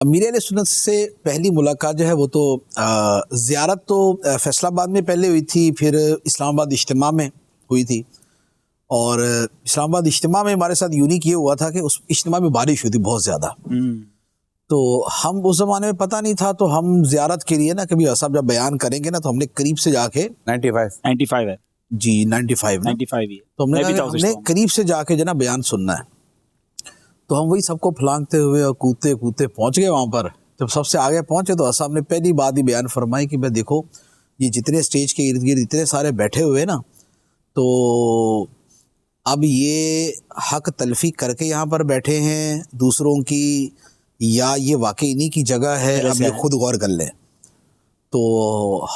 امیر اہل سنت سے پہلی ملاقات جو ہے وہ تو زیارت تو فیصل آباد میں پہلے ہوئی تھی، پھر اسلام آباد اجتماع میں ہوئی تھی. اور اسلام آباد اجتماع میں ہمارے ساتھ یونیک یہ ہوا تھا کہ اس اجتماع میں بارش ہوئی تھی بہت زیادہ. تو ہم اس زمانے میں پتہ نہیں تھا، تو ہم زیارت کے لیے نا کبھی صاحب جب بیان کریں گے نا تو ہم نے قریب سے جا کے 95 ہے جی 95 تو ہم نے کہا ہم نے قریب سے جا کے جو نا بیان سننا ہے. تو ہم وہی سب کو پھلانگتے ہوئے اور کودتے کودتے پہنچ گئے وہاں پر. جب سب سے آگے پہنچے تو صاحب نے پہلی بات ہی بیان فرمائی کہ بھائی دیکھو یہ جتنے اسٹیج کے ارد گرد اتنے سارے بیٹھے ہوئے نا، تو اب یہ حق تلفی کر کے یہاں پر بیٹھے ہیں دوسروں کی، یا یہ واقعی انہی کی جگہ ہے، اب یہ خود غور کر لیں. تو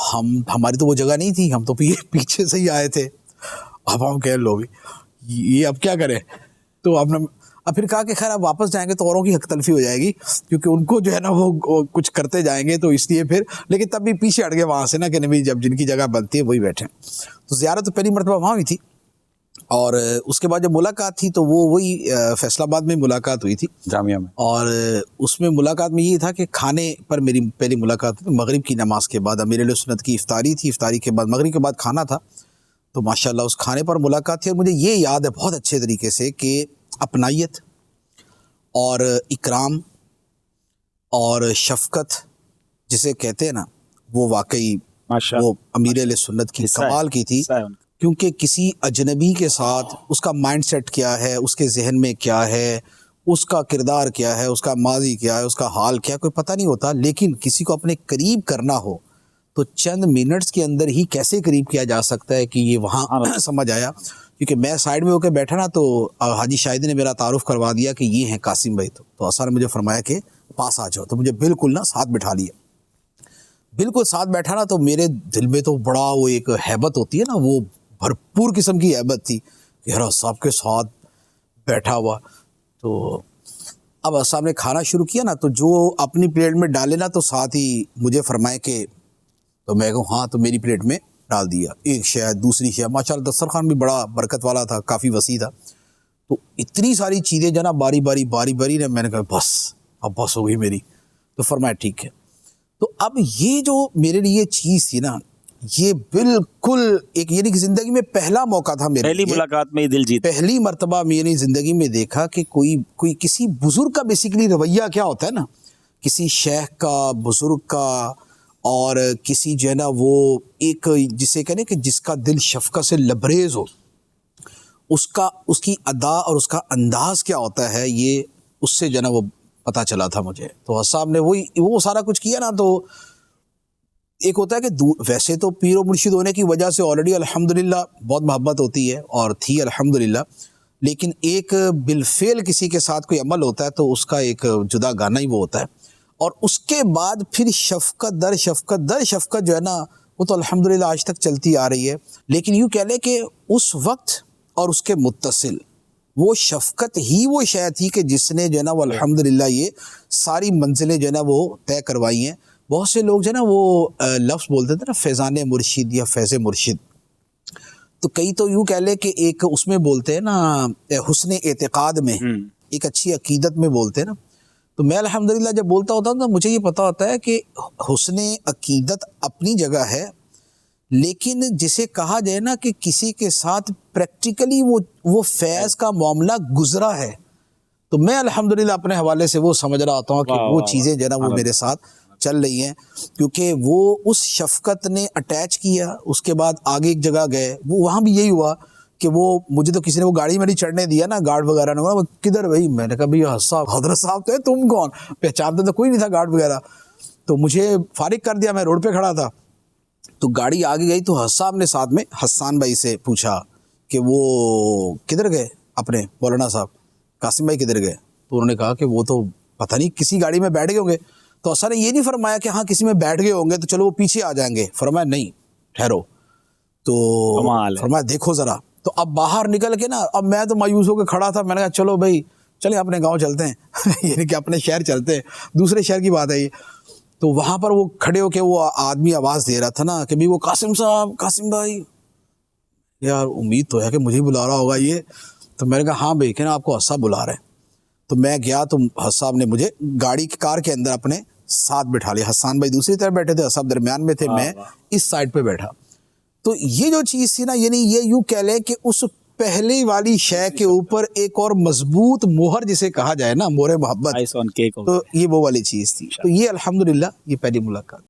ہماری تو وہ جگہ نہیں تھی، ہم تو پیچھے سے ہی آئے تھے. اب ہم کہہ لو یہ اب کیا کریں. تو اب پھر کہا کہ خیر اب واپس جائیں گے تو اوروں کی حق تلفی ہو جائے گی، کیونکہ ان کو جو ہے نا وہ کچھ کرتے جائیں گے، تو اس لیے پھر لیکن تب بھی پیچھے ہٹ گئے وہاں سے نا کہ نہیں جب جن کی جگہ بنتی ہے وہی بیٹھیں. تو زیارت تو پہلی مرتبہ وہاں ہوئی تھی، اور اس کے بعد جب ملاقات تھی تو وہی فیصل آباد میں ملاقات ہوئی تھی جامعہ میں. اور اس میں ملاقات میں یہ تھا کہ کھانے پر میری پہلی ملاقات تھی. مغرب کی نماز کے بعد امیر اہل سنت کی افطاری تھی، افطاری کے بعد مغرب کے بعد کھانا تھا. تو ماشاءاللہ اس کھانے پر ملاقات تھی، اور مجھے یہ یاد ہے بہت اچھے طریقے سے کہ اپنائیت اور اکرام اور شفقت جسے کہتے ہیں نا، وہ واقعی وہ امیر اہل سنت کی کمال کی تھی. کیونکہ کسی اجنبی کے ساتھ اس کا مائنڈ سیٹ کیا ہے، اس کے ذہن میں کیا ہے، اس کا کردار کیا ہے، اس کا ماضی کیا ہے، اس کا حال کیا ہے، کوئی پتہ نہیں ہوتا. لیکن کسی کو اپنے قریب کرنا ہو تو چند منٹس کے اندر ہی کیسے قریب کیا جا سکتا ہے کہ یہ وہاں سمجھ آیا. کیونکہ میں سائیڈ میں ہو کے بیٹھا نا تو حاجی شاہد نے میرا تعارف کروا دیا کہ یہ ہیں قاسم بھائی. تو اثر نے مجھے فرمایا کہ پاس آ جاؤ، تو مجھے بالکل نا ساتھ بٹھا لیا. بالکل ساتھ بیٹھا نا تو میرے دل میں تو بڑا وہ ایک ہیبت ہوتی ہے نا، وہ بھرپور قسم کی ہیبت تھی کہ یار صاحب کے ساتھ بیٹھا ہوا. تو اب صاحب نے کھانا شروع کیا نا، تو جو اپنی پلیٹ میں ڈالے نا تو ساتھ ہی مجھے فرمائے کہ، تو میں کہوں ہاں، تو میری پلیٹ میں ڈال دیا ایک شے دوسری شے. ماشاءاللہ دسترخوان بھی بڑا برکت والا تھا، کافی وسیع تھا. تو اتنی ساری چیزیں جناب باری باری نے میں نے کہا بس اب بس ہو گئی میری. تو فرمایا ٹھیک ہے. تو اب یہ جو میرے لیے چیز تھی نا، یہ بالکل ایک یعنی کہ زندگی میں پہلا موقع تھا میرے پہلی ملاقات میں دل جیت، پہلی مرتبہ میری زندگی میں دیکھا کہ کوئی کسی بزرگ کا بیسیکلی رویہ کیا ہوتا ہے نا، کسی شیخ کا، بزرگ کا، اور کسی جو ہے نا وہ ایک جسے کہنے کہ جس کا دل شفقت سے لبریز ہو، اس کی ادا اور اس کا انداز کیا ہوتا ہے، یہ اس سے جو ہے نا وہ پتہ چلا تھا مجھے. تو صاحب نے وہ سارا کچھ کیا نا. تو ایک ہوتا ہے کہ ویسے تو پیر و مرشد ہونے کی وجہ سے آلریڈی الحمدللہ بہت محبت ہوتی ہے اور تھی الحمدللہ، لیکن ایک بالفعل کسی کے ساتھ کوئی عمل ہوتا ہے تو اس کا ایک جدا گانا ہی وہ ہوتا ہے. اور اس کے بعد پھر شفقت در شفقت جو ہے نا وہ تو الحمدللہ آج تک چلتی آ رہی ہے. لیکن یوں کہہ لیں کہ اس وقت اور اس کے متصل وہ شفقت ہی وہ شے تھی کہ جس نے جو ہے نا وہ الحمدللہ یہ ساری منزلیں جو ہے نا وہ طے کروائی ہیں. بہت سے لوگ جو ہے نا وہ لفظ بولتے تھے نا فیضان مرشد یا فیض مرشد، تو کئی تو یوں کہہ لیں کہ ایک اس میں بولتے ہیں نا حسن اعتقاد میں، ایک اچھی عقیدت میں بولتے ہیں نا. تو میں الحمدللہ جب بولتا ہوتا ہوں تو مجھے یہ پتا ہوتا ہے کہ حسن عقیدت اپنی جگہ ہے، لیکن جسے کہا جائے نا کہ کسی کے ساتھ پریکٹیکلی وہ فیض کا معاملہ گزرا ہے، تو میں الحمدللہ اپنے حوالے سے وہ سمجھ رہا ہوتا ہوں کہ وہ چیزیں جو ہے نا وہ میرے ساتھ چل رہی ہیں. کیونکہ وہ اس شفقت نے اٹیچ کیا، اس کے بعد آگے ایک جگہ گئے، وہاں بھی یہی ہوا کہ وہ مجھے تو کسی نے وہ گاڑی میں نہیں چڑھنے دیا نا، گارڈ وغیرہ نے. کدھر بھائی؟ میں نے کہا بھائی صاحب حضرت صاحب تو ہے، تم کون؟ پہچانتے تو کوئی نہیں تھا گارڈ وغیرہ. تو مجھے فارغ کر دیا، میں روڈ پہ کھڑا تھا. تو گاڑی آگے گئی تو صاحب نے ساتھ میں حسان بھائی سے پوچھا کہ وہ کدھر گئے اپنے مولانا صاحب، قاسم بھائی کدھر گئے؟ تو انہوں نے کہا کہ وہ تو پتہ نہیں کسی گاڑی میں بیٹھ گئے ہوں گے. تو اصل نے یہ نہیں فرمایا کہ ہاں کسی میں بیٹھ گئے ہوں گے تو چلو وہ پیچھے آ جائیں گے. فرمایا نہیں، ٹھہرو. تو فرمایا دیکھو ذرا. تو اب باہر نکل کے نا، اب میں تو مایوس ہو کے کھڑا تھا. میں نے کہا چلو بھائی چلیں اپنے گاؤں چلتے ہیں یعنی کہ اپنے شہر چلتے ہیں، دوسرے شہر کی بات ہے یہ. تو وہاں پر وہ کھڑے ہو کے وہ آدمی آواز دے رہا تھا نا کہ بھی وہ قاسم صاحب، قاسم بھائی. یار امید تو ہے کہ مجھے بلا رہا ہوگا یہ. تو میں نے کہا ہاں بھائی، کہ نا آپ کو حساب بلا رہے ہیں. تو میں گیا تو حسن صاحب نے مجھے گاڑی کی کار کے اندر اپنے ساتھ بٹھا لیا. حسان بھائی دوسری طرف بیٹھے تھے, حسن صاحب درمیان میں تھے, میں اس سائڈ پہ بیٹھا. تو یہ جو چیز تھی نا, یعنی یہ یوں کہہ لیں کہ اس پہلی والی شے کے اوپر ایک اور مضبوط مہر جسے کہا جائے نا, مہر محبت, تو یہ وہ والی چیز تھی. تو یہ الحمدللہ یہ پہلی ملاقات.